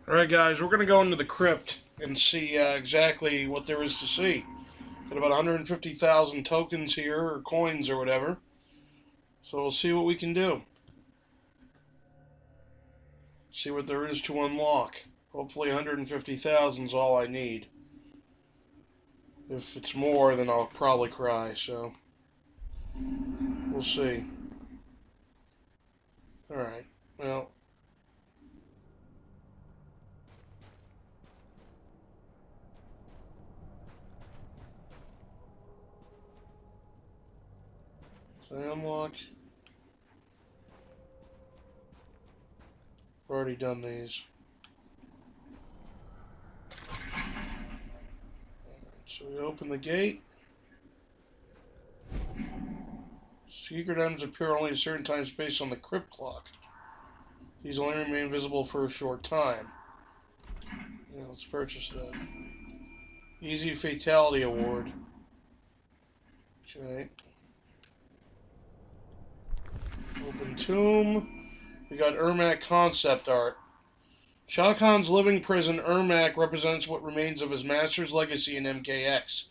Alright guys, we're going to go into the crypt and see exactly what there is to see. Got about 150,000 tokens here, or coins or whatever. So we'll see what we can do. See what there is to unlock. Hopefully 150,000 is all I need. If it's more, then I'll probably cry, so we'll see. Alright, well. Can I unlock? I've already done these. So we open the gate. Secret items appear only at certain times based on the crypt clock. These only remain visible for a short time. Yeah, let's purchase that. Easy Fatality Award. Okay. Open Tomb. We got Ermac concept art. Shao Kahn's living prison, Ermac, represents what remains of his master's legacy in MKX.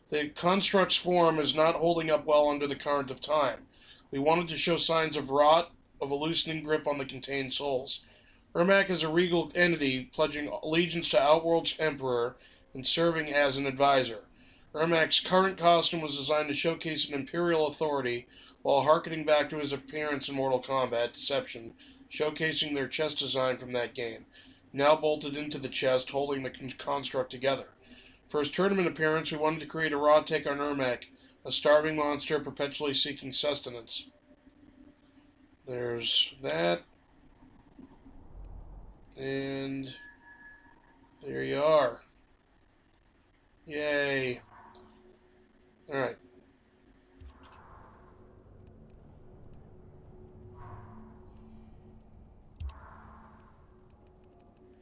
The construct's form is not holding up well under the current of time. We wanted to show signs of rot, of a loosening grip on the contained souls. Ermac is a regal entity, pledging allegiance to Outworld's Emperor and serving as an advisor. Ermac's current costume was designed to showcase an imperial authority, while harkening back to his appearance in Mortal Kombat Deception, showcasing their chest design from that game, now bolted into the chest, holding the construct together. For his tournament appearance, we wanted to create a raw take on Ermac, a starving monster perpetually seeking sustenance. There's that. And there you are. Yay. Alright.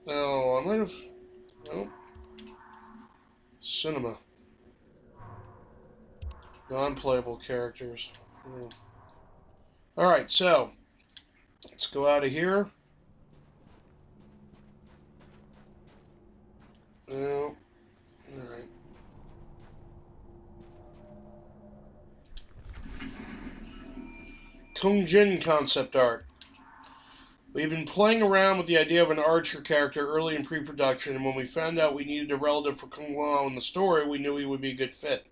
No, I might have... Nope. Cinema. Non-playable characters. Alright, so let's go out of here. No. Alright. Kung Jin concept art. We've been playing around with the idea of an archer character early in pre-production, and when we found out we needed a relative for Kung Lao in the story, we knew he would be a good fit.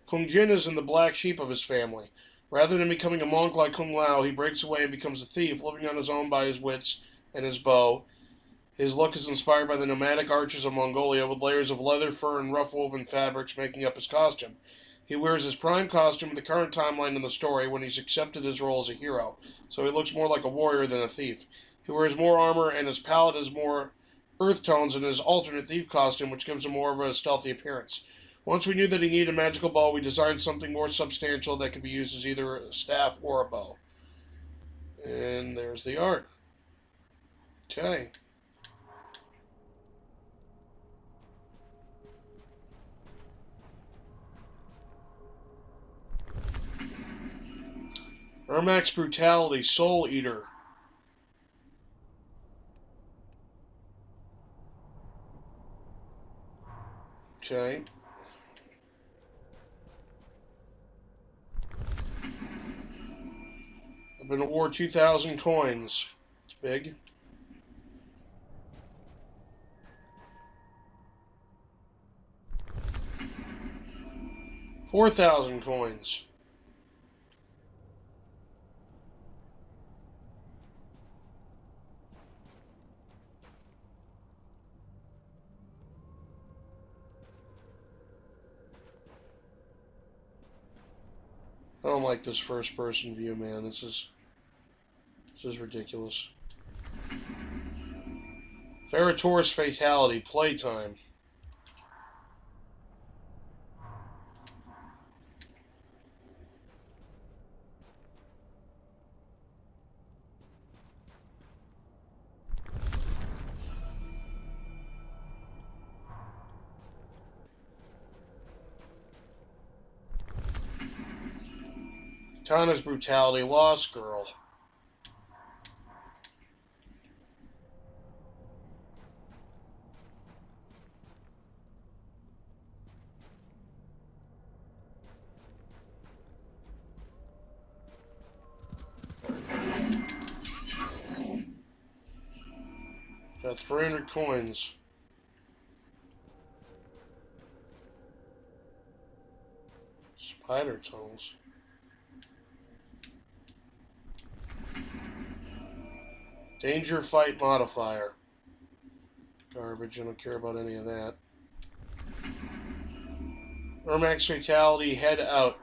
Kung Jin is in the black sheep of his family. Rather than becoming a monk like Kung Lao, he breaks away and becomes a thief, living on his own by his wits and his bow. His look is inspired by the nomadic archers of Mongolia, with layers of leather, fur, and rough-woven fabrics making up his costume. He wears his prime costume in the current timeline in the story when he's accepted his role as a hero, so he looks more like a warrior than a thief. He wears more armor, and his palette has more earth tones in his alternate thief costume, which gives him more of a stealthy appearance. Once we knew that he needed a magical bow, we designed something more substantial that could be used as either a staff or a bow. And there's the art. Okay. Ermac's Brutality, Soul Eater. Okay. I've been awarded 2,000 coins. It's big. 4,000 coins. I don't like this first-person view, man. This is ridiculous. Ferrotaurus Fatality, playtime. Tana's Brutality, Lost Girl. Got 300 coins. Spider tunnels. Danger fight modifier. Garbage, I don't care about any of that. Ermax fatality, head out.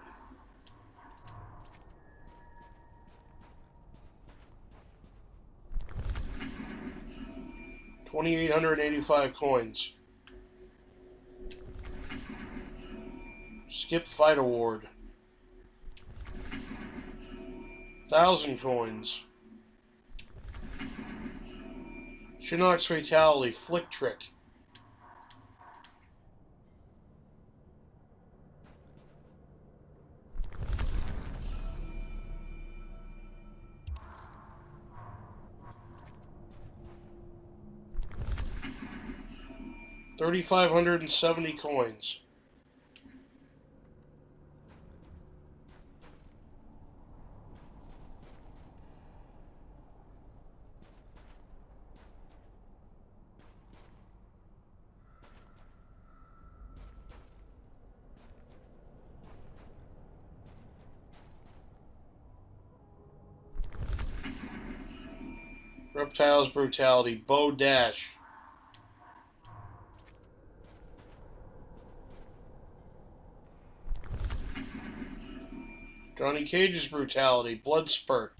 $2,885 coins. Skip fight award. 1,000 coins. Shinnok's fatality, flick trick. $3,570 coins. Reptile's brutality, bow dash. Johnny Cage's brutality, blood spurt.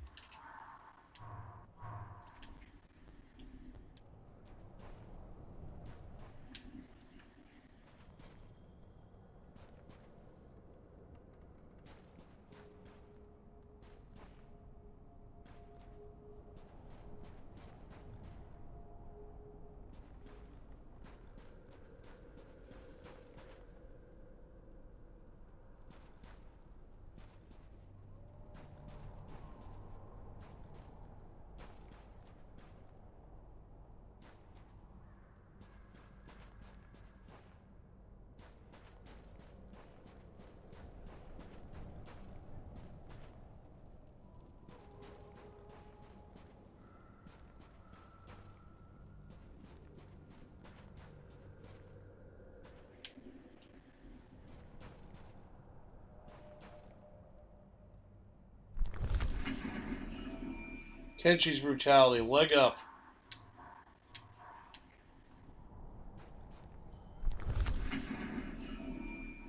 Kenshi's brutality, leg up.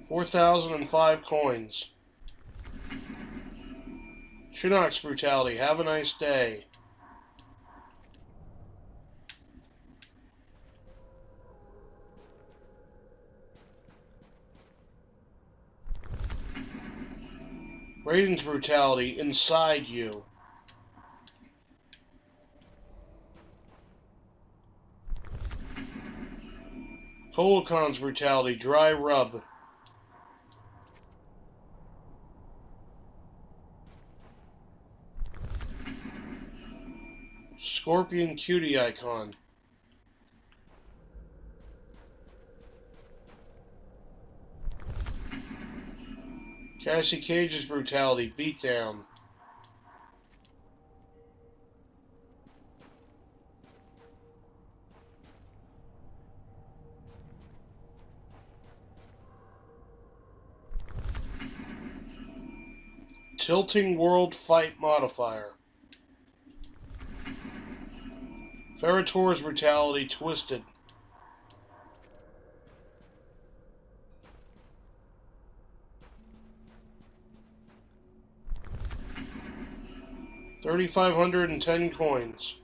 $4,005 coins. Shinnok's brutality, have a nice day. Raiden's brutality, inside you. Kolokon's brutality, dry rub. Scorpion cutie icon. Cassie Cage's brutality, beatdown. Tilting World Fight Modifier. Ferritor's brutality, twisted. $3,510 coins.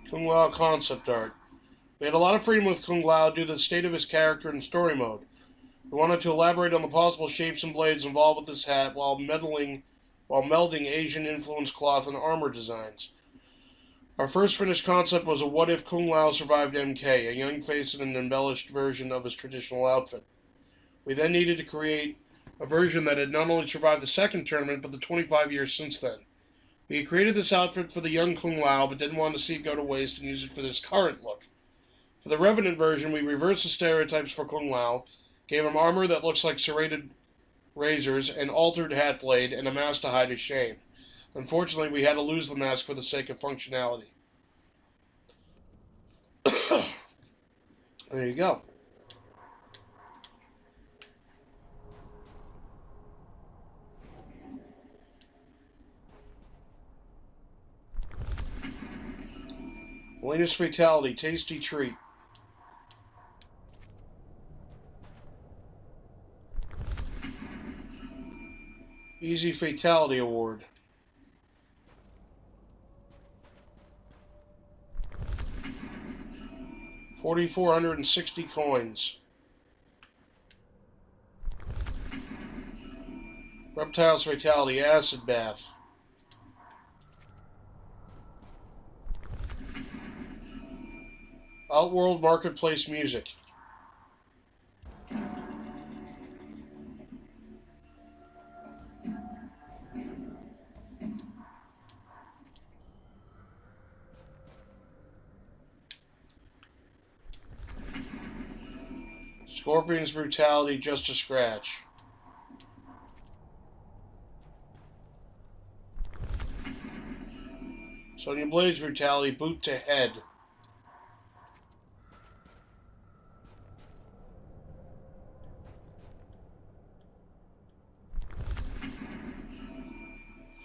Kung Lao concept art. We had a lot of freedom with Kung Lao due to the state of his character and story mode. We wanted to elaborate on the possible shapes and blades involved with this hat while melding Asian influence cloth and armor designs. Our first finished concept was a what if Kung Lao survived MK, a young-faced and embellished version of his traditional outfit. We then needed to create a version that had not only survived the second tournament, but the 25 years since then. We had created this outfit for the young Kung Lao, but didn't want to see it go to waste and use it for this current look. For the Revenant version, we reversed the stereotypes for Kung Lao, gave him armor that looks like serrated razors, an altered hat blade, and a mask to hide his shame. Unfortunately, we had to lose the mask for the sake of functionality. There you go. Latest fatality, tasty treat. Easy fatality award. $4,460 coins. Reptiles fatality, acid bath. Outworld marketplace music. Scorpion's brutality, just a scratch. Sonya Blade's brutality, boot to head.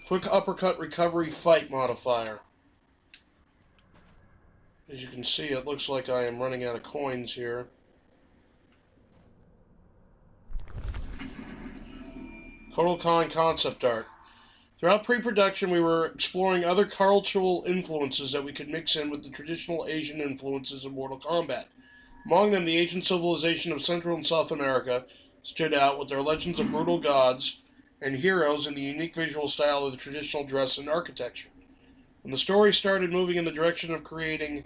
Quick uppercut recovery fight modifier. As you can see, it looks like I am running out of coins here. Kotal Khan concept art. Throughout pre-production, we were exploring other cultural influences that we could mix in with the traditional Asian influences of Mortal Kombat. Among them, the ancient civilization of Central and South America stood out with their legends of brutal gods and heroes and the unique visual style of the traditional dress and architecture. When the story started moving in the direction of creating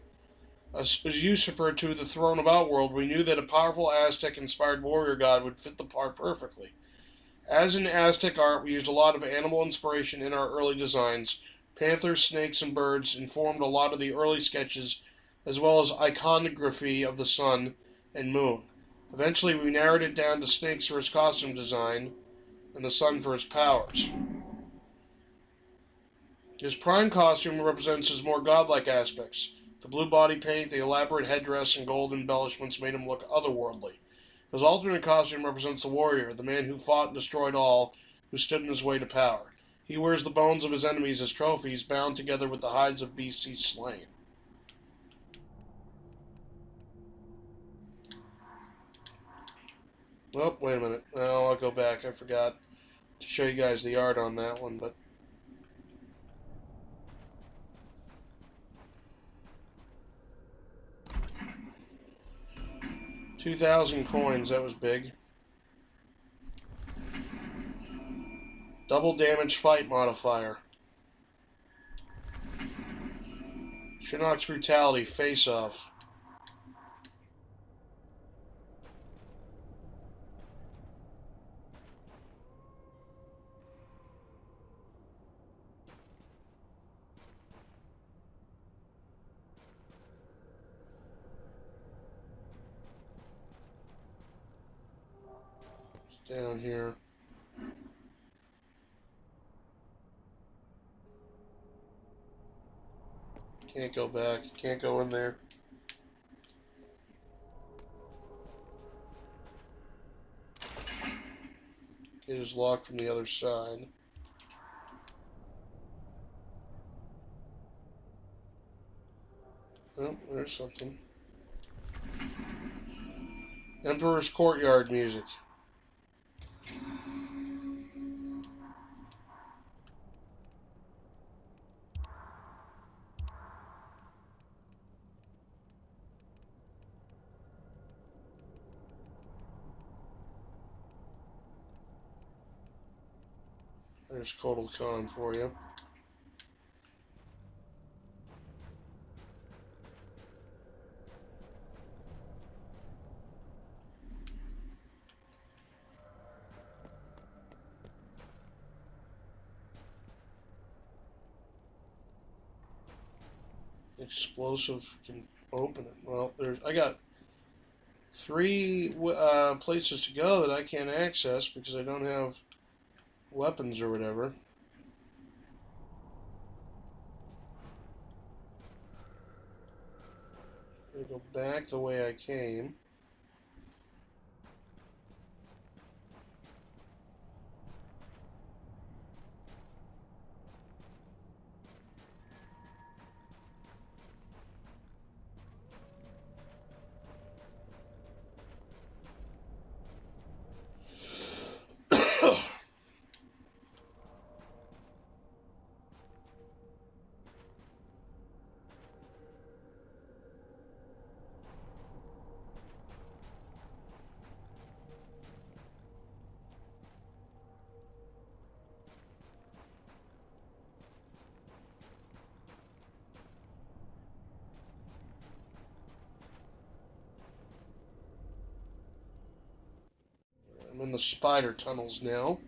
a usurper to the throne of Outworld, we knew that a powerful Aztec-inspired warrior god would fit the part perfectly. As in Aztec art, we used a lot of animal inspiration in our early designs. Panthers, snakes, and birds informed a lot of the early sketches, as well as iconography of the sun and moon. Eventually, we narrowed it down to snakes for his costume design, and the sun for his powers. His prime costume represents his more godlike aspects. The blue body paint, the elaborate headdress, and gold embellishments made him look otherworldly. His alternate costume represents the warrior, the man who fought and destroyed all who stood in his way to power. He wears the bones of his enemies as trophies, bound together with the hides of beasts he's slain. Oh, wait a minute. Oh, I'll go back. I forgot to show you guys the art on that one, but 2,000 coins, that was big. Double damage fight modifier. Shinnok's brutality, face off. Down here. Can't go back. Can't go in there. It is locked from the other side. Oh, there's something. Emperor's Courtyard music. There's Kotal Khan for you. Explosive can open it. Well, I got 3 places to go that I can't access because I don't have weapons or whatever. I'm gonna go back the way I came. I'm in the spider tunnels now.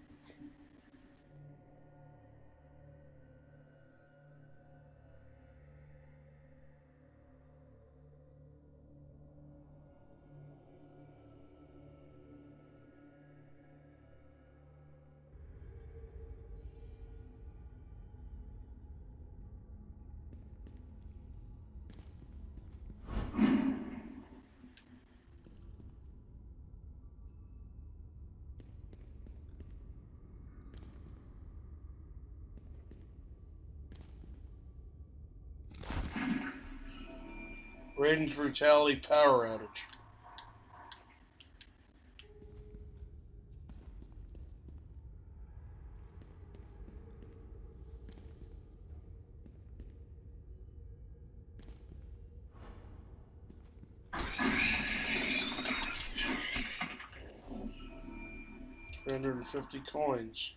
Raiden's brutality power outage. $350 coins.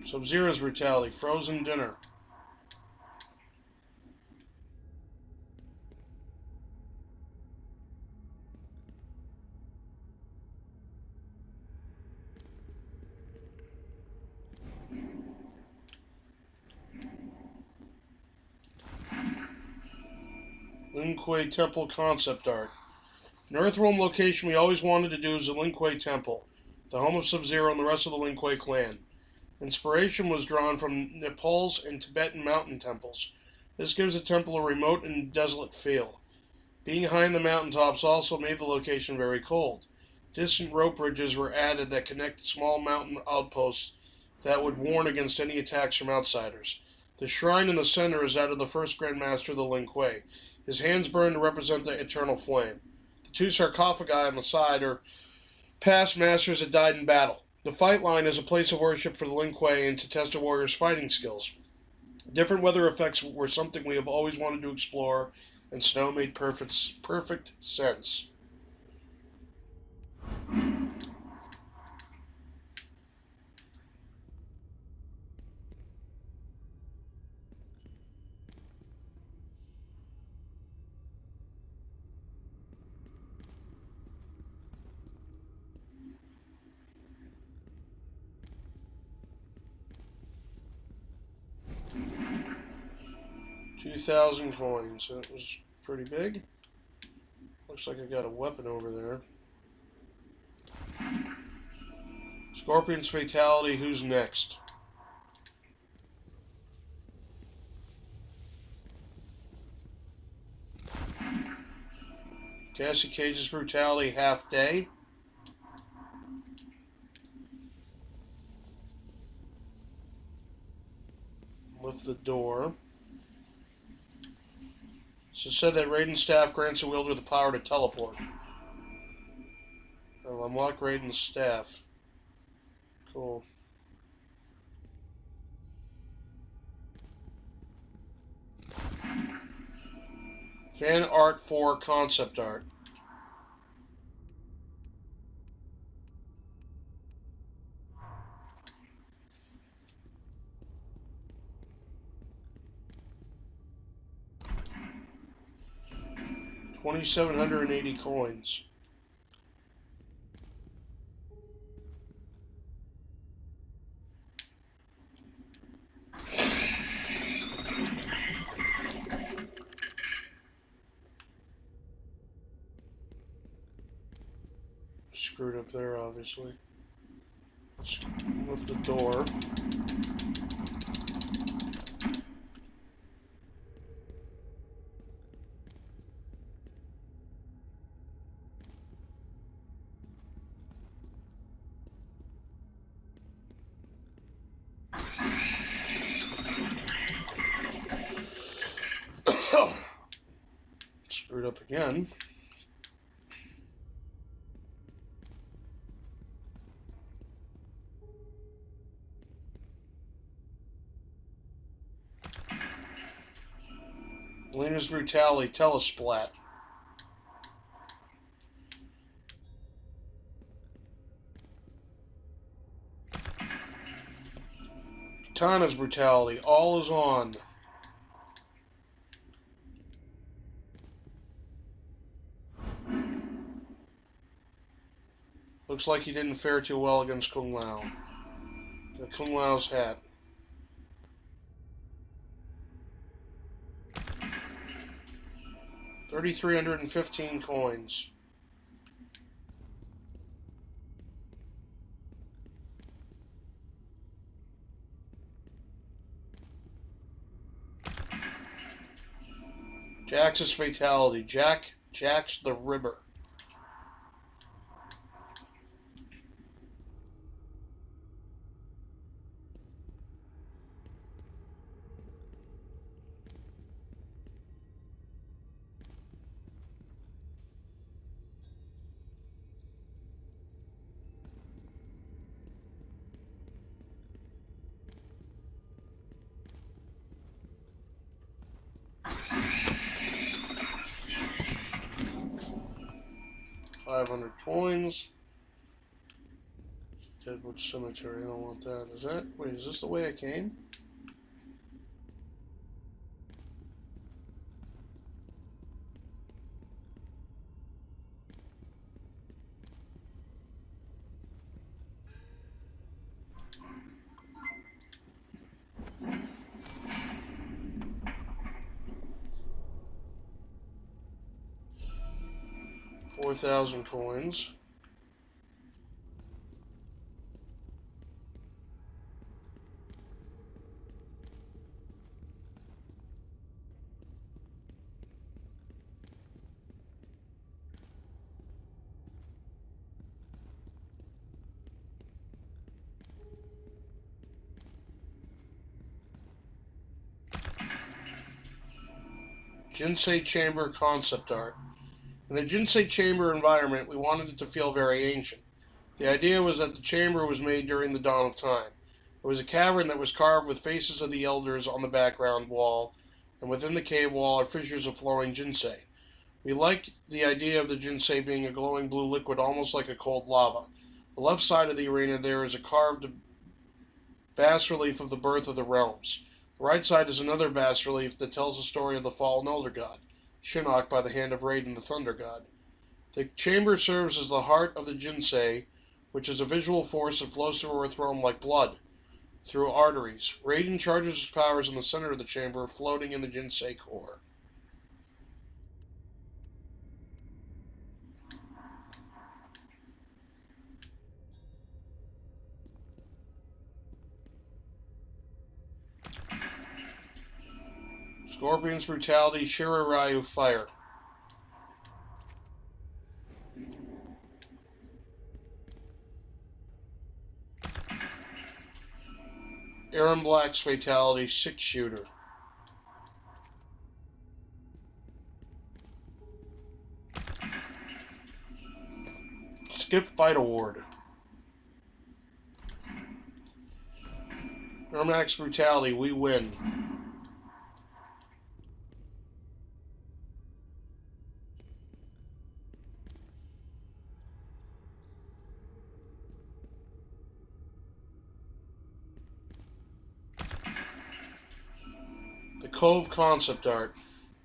Sub-Zero's brutality, frozen dinner. Lin Kuei Temple concept art. An Earthrealm location we always wanted to do is the Lin Kuei Temple, the home of Sub-Zero and the rest of the Lin Kuei clan. Inspiration was drawn from Nepal's and Tibetan mountain temples. This gives the temple a remote and desolate feel. Being high in the mountaintops also made the location very cold. Distant rope bridges were added that connected small mountain outposts that would warn against any attacks from outsiders. The shrine in the center is that of the first Grand Master of the Lin Kuei. His hands burn to represent the eternal flame. The 2 sarcophagi on the side are past masters that died in battle. The fight line is a place of worship for the Lin Kuei and to test a warrior's fighting skills. Different weather effects were something we have always wanted to explore, and snow made perfect sense. $2,000 coins. That was pretty big. Looks like I got a weapon over there. Scorpion's fatality. Who's next? Cassie Cage's brutality half day. Lift the door. So it said that Raiden's staff grants a wielder the power to teleport. I'll unlock Raiden's staff. Cool. Fan art for concept art. $2,780 coins. screwed up there, obviously. Let's lift the door. Screwed up again. Lena's brutality, telesplat. Katana's brutality, all is on. Looks like he didn't fare too well against Kung Lao. Got Kung Lao's hat. $3,315 coins. Jax's fatality. Jax the Ribber. $500 coins. Deadwood Cemetery, I don't want that. Is that? Wait, is this the way I came? $4,000 coins. Jinsei Chamber concept art. In the Jinsei Chamber environment, we wanted it to feel very ancient. The idea was that the chamber was made during the dawn of time. It was a cavern that was carved with faces of the elders on the background wall, and within the cave wall are fissures of flowing Jinsei. We liked the idea of the Jinsei being a glowing blue liquid almost like a cold lava. The left side of the arena there is a carved bas-relief of the birth of the realms. The right side is another bas-relief that tells the story of the fallen elder god, Shinnok by the hand of Raiden the Thunder God. The chamber serves as the heart of the Jinsei, which is a visual force that flows through Earthrealm like blood, through arteries. Raiden charges his powers in the center of the chamber, floating in the Jinsei core. Scorpion's brutality, Shiriryu fire. Aaron Black's fatality, 6-shooter. Skip fight award. Ermac's brutality, we win. The Cove concept art.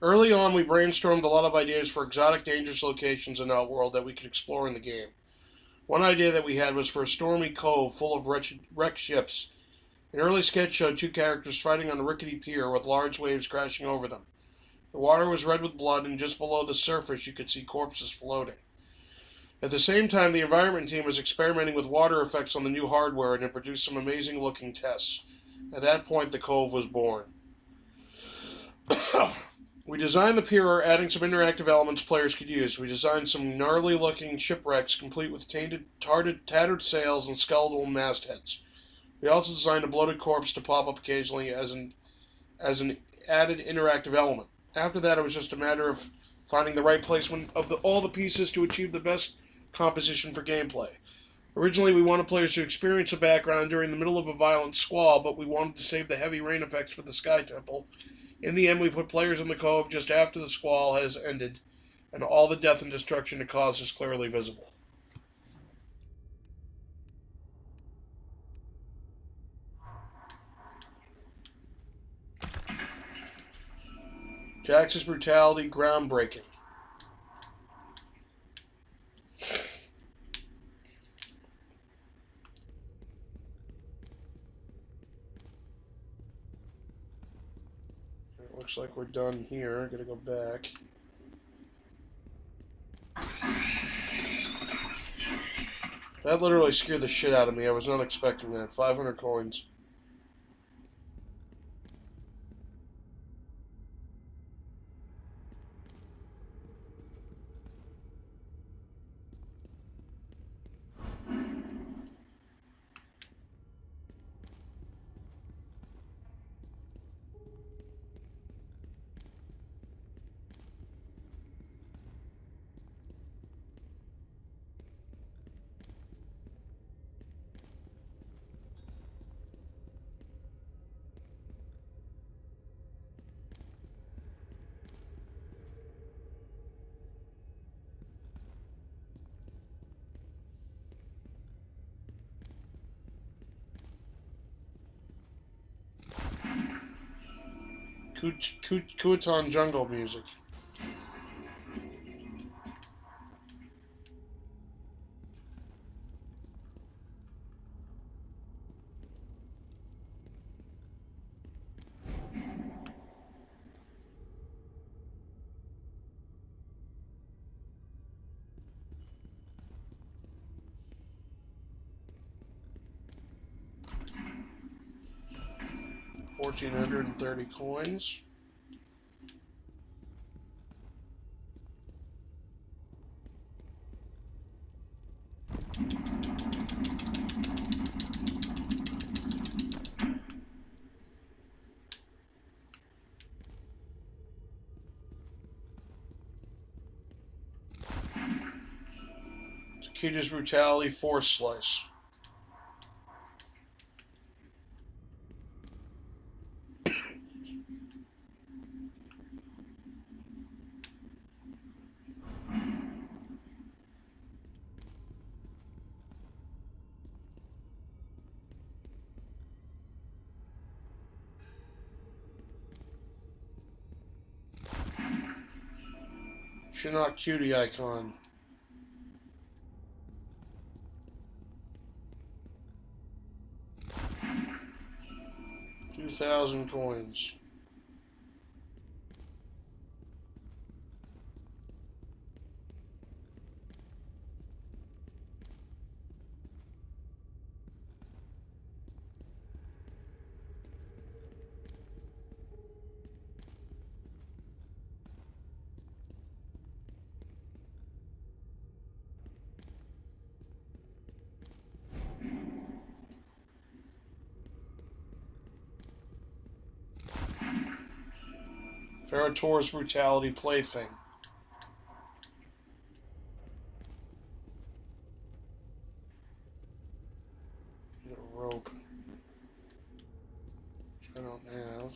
Early on, we brainstormed a lot of ideas for exotic, dangerous locations in Outworld that we could explore in the game. One idea that we had was for a stormy cove full of wrecked ships. An early sketch showed two characters fighting on a rickety pier with large waves crashing over them. The water was red with blood, and just below the surface you could see corpses floating. At the same time, the environment team was experimenting with water effects on the new hardware and had produced some amazing looking tests. At that point, the Cove was born. We designed the pier, adding some interactive elements players could use. We designed some gnarly looking shipwrecks complete with tattered sails and skeletal mastheads. We also designed a bloated corpse to pop up occasionally as an added interactive element. After that, it was just a matter of finding the right placement of all the pieces to achieve the best composition for gameplay. Originally, we wanted players to experience a background during the middle of a violent squall, but we wanted to save the heavy rain effects for the Sky Temple. In the end, we put players in the cove just after the squall has ended, and all the death and destruction it caused is clearly visible. Jax's brutality, groundbreaking. It looks like we're done here. I'm gonna go back. That literally scared the shit out of me. I was not expecting that. 500 coins. Kuaton jungle music. $1,430 coins. Takeda's brutality, force slice. Shinnok cutie icon. 2,000 coins. Ferrotor's brutality plaything. Need a rope, which I don't have.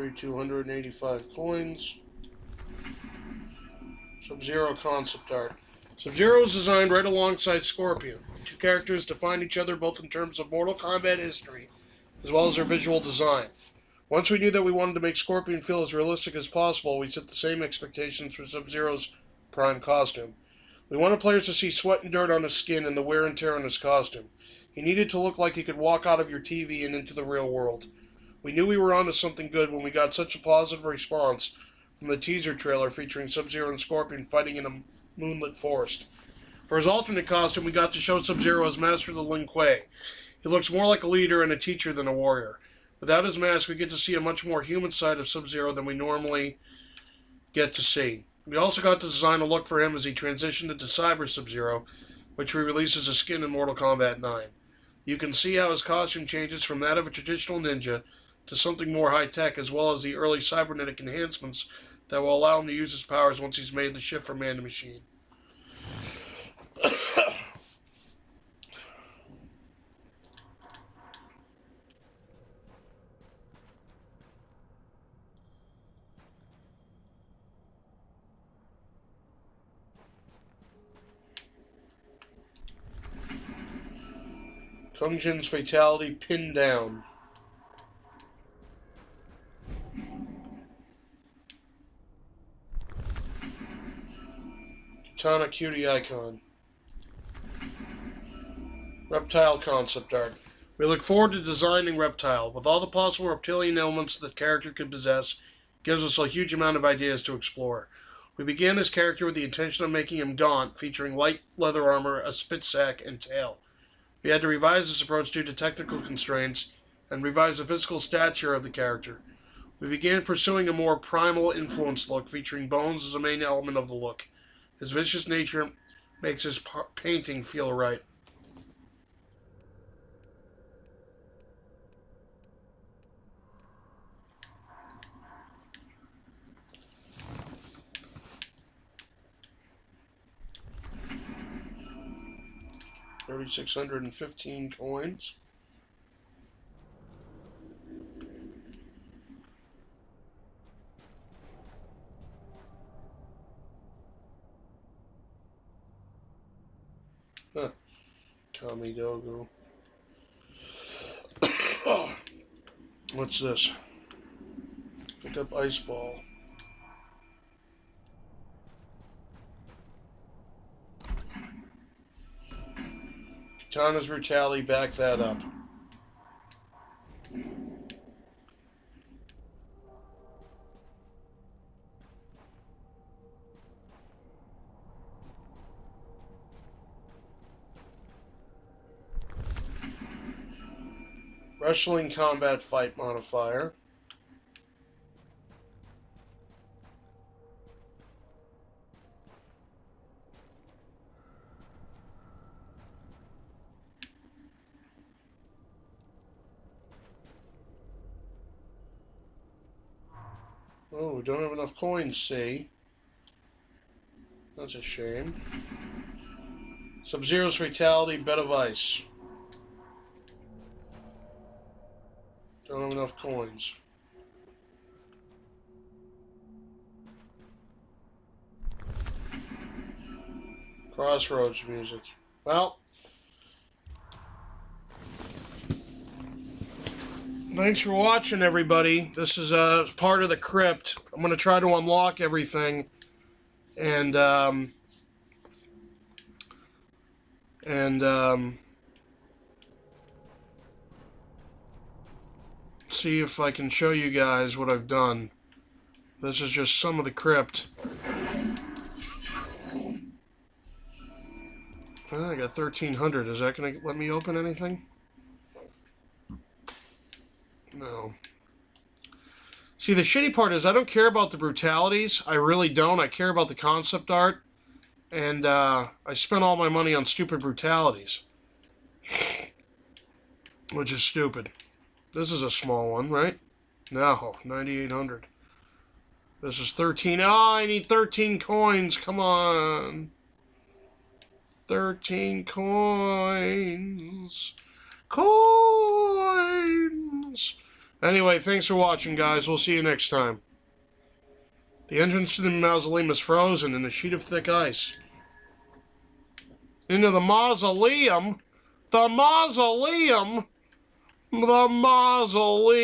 3,285 coins. Sub-Zero concept art. Sub-Zero was designed right alongside Scorpion. The two characters defined each other both in terms of Mortal Kombat history, as well as their visual design. Once we knew that we wanted to make Scorpion feel as realistic as possible, we set the same expectations for Sub-Zero's prime costume. We wanted players to see sweat and dirt on his skin and the wear and tear on his costume. He needed to look like he could walk out of your TV and into the real world. We knew we were onto something good when we got such a positive response from the teaser trailer featuring Sub-Zero and Scorpion fighting in a moonlit forest. For his alternate costume, we got to show Sub-Zero as Master of the Lin Kuei. He looks more like a leader and a teacher than a warrior. Without his mask, we get to see a much more human side of Sub-Zero than we normally get to see. We also got to design a look for him as he transitioned into Cyber Sub-Zero, which we released as a skin in Mortal Kombat 9. You can see how his costume changes from that of a traditional ninja to something more high-tech, as well as the early cybernetic enhancements that will allow him to use his powers once he's made the shift from man to machine. Kung Jin's fatality pinned down. Katana cutie icon. Reptile concept art. We look forward to designing Reptile. With all the possible reptilian elements the character could possess, gives us a huge amount of ideas to explore. We began this character with the intention of making him gaunt, featuring light leather armor, a spit sack, and tail. We had to revise this approach due to technical constraints and revise the physical stature of the character. We began pursuing a more primal influence look, featuring bones as a main element of the look. His vicious nature makes his painting feel right. $3,615 coins. Huh. Kami Dogo. What's this? Pick up ice ball. Katana's brutality, back that up. Wrestling combat fight modifier. Oh, we don't have enough coins, see? That's a shame. Sub-Zero's fatality, bed of ice. Don't have enough coins. Crossroads music. Well, thanks for watching, everybody. This is part of the Krypt. I'm going to try to unlock everything and see if I can show you guys what I've done. This is just some of the Krypt. Oh, I got 1,300. Is that going to let me open anything? No. See, the shitty part is I don't care about the brutalities. I really don't. I care about the concept art. And I spent all my money on stupid brutalities. Which is stupid. This is a small one, right? No, 9,800. This is 13. Oh, I need 13 coins. Come on. 13 coins. Coins. Anyway, thanks for watching, guys. We'll see you next time. The entrance to the mausoleum is frozen in a sheet of thick ice. Into the mausoleum? The mausoleum? The mausoleum.